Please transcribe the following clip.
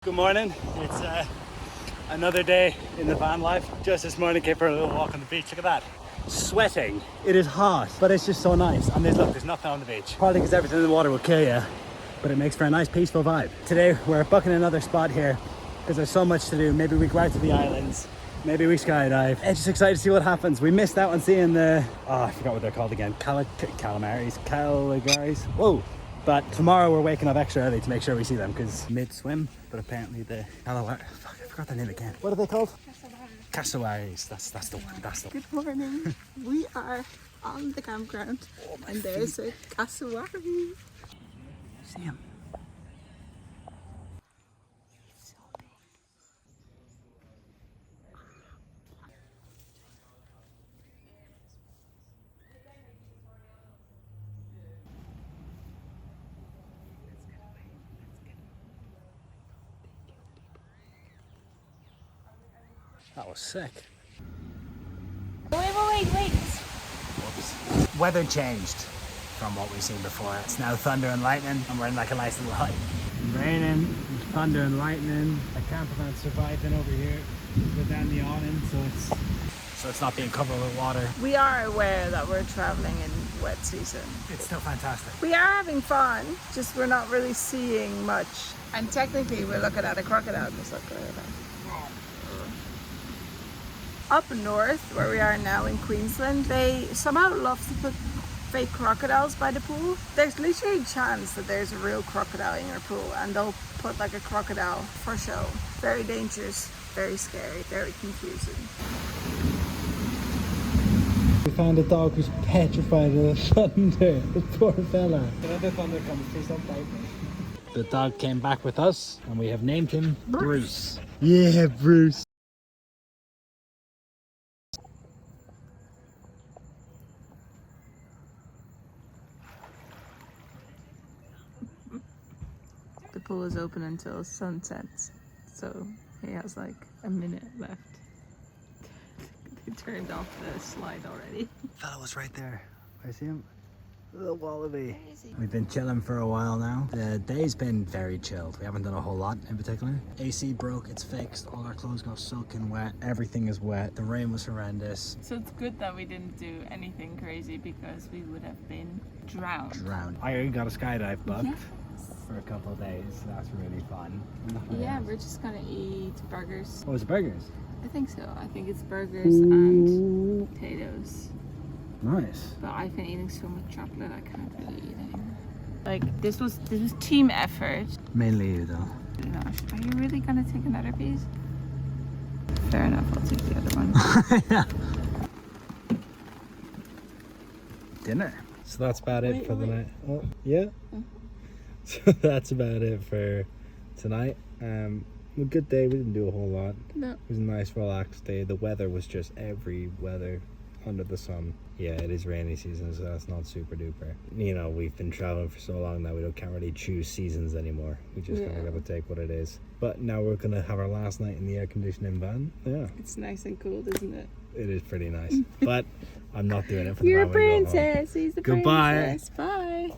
Good morning. It's another day in the van life. Just this morning came for a little walk on the beach. Look at that. Sweating. It is hot, but it's just so nice. And there's nothing on the beach. Probably because everything in the water will kill you, but it makes for a nice peaceful vibe. Today we're booking another spot here because there's so much to do. Maybe we go out to the islands. Maybe we skydive. I'm just excited to see what happens. We missed out on seeing the, I forgot what they're called again. Calamaris. Whoa. But tomorrow we're waking up extra early to make sure we see them because mid-swim, but apparently the Cassowary, fuck, I forgot their name again. What are they called? Cassowaries. That's the one. Good morning. We are on the campground and there's a cassowary. See him. That was sick. Wait. Whoops. Weather changed from what we've seen before. It's now thunder and lightning, and we're in like a nice little hut. Raining, thunder and lightning. A campervan surviving over here. We're down the awning, so it's not being covered with water. We are aware that we're traveling in wet season. It's still fantastic. We are having fun, just we're not really seeing much. And technically we're looking at a crocodile. Just look at that. Up north, where we are now in Queensland, they somehow love to put fake crocodiles by the pool. There's literally a chance that there's a real crocodile in your pool and they'll put like a crocodile for show. Very dangerous, very scary, very confusing. We found a dog who's petrified of the thunder. The poor fella. Another thunder comes, please don't bite me. The dog came back with us and we have named him Bruce. Yeah, Bruce. The pool is open until sunset, so he has like a minute left. They turned off the slide already. Fella was right there. I see him. The wallaby. We've been chilling for a while now. The day's been very chilled. We haven't done a whole lot in particular. AC broke, it's fixed. All our clothes got soaking wet. Everything is wet. The rain was horrendous. So it's good that we didn't do anything crazy because we would have been drowned. I already got a skydive booked. Yeah. For a couple of days, so that's really fun. Yeah, we're just gonna eat burgers. Oh, it's burgers? I think so. I think it's burgers and potatoes. Nice. But I've been eating so much chocolate I can't really eat anymore. Like this was team effort. Mainly you though. Are you really gonna take another piece? Fair enough, I'll take the other one. Dinner. So that's about it for the night. Oh, yeah. So that's about it for tonight. A good day. We didn't do a whole lot. No. It was a nice relaxed day. The weather was just every weather under the sun. Yeah, it is rainy season, so that's not super duper. You know, we've been traveling for so long now we can't really choose seasons anymore. We just kind of gotta take what it is. But now we're gonna have our last night in the air conditioning van. Yeah. It's nice and cold, isn't it? It is pretty nice. But I'm not doing it for the You're a van when we go home. princess. He's the Goodbye. princess. Bye.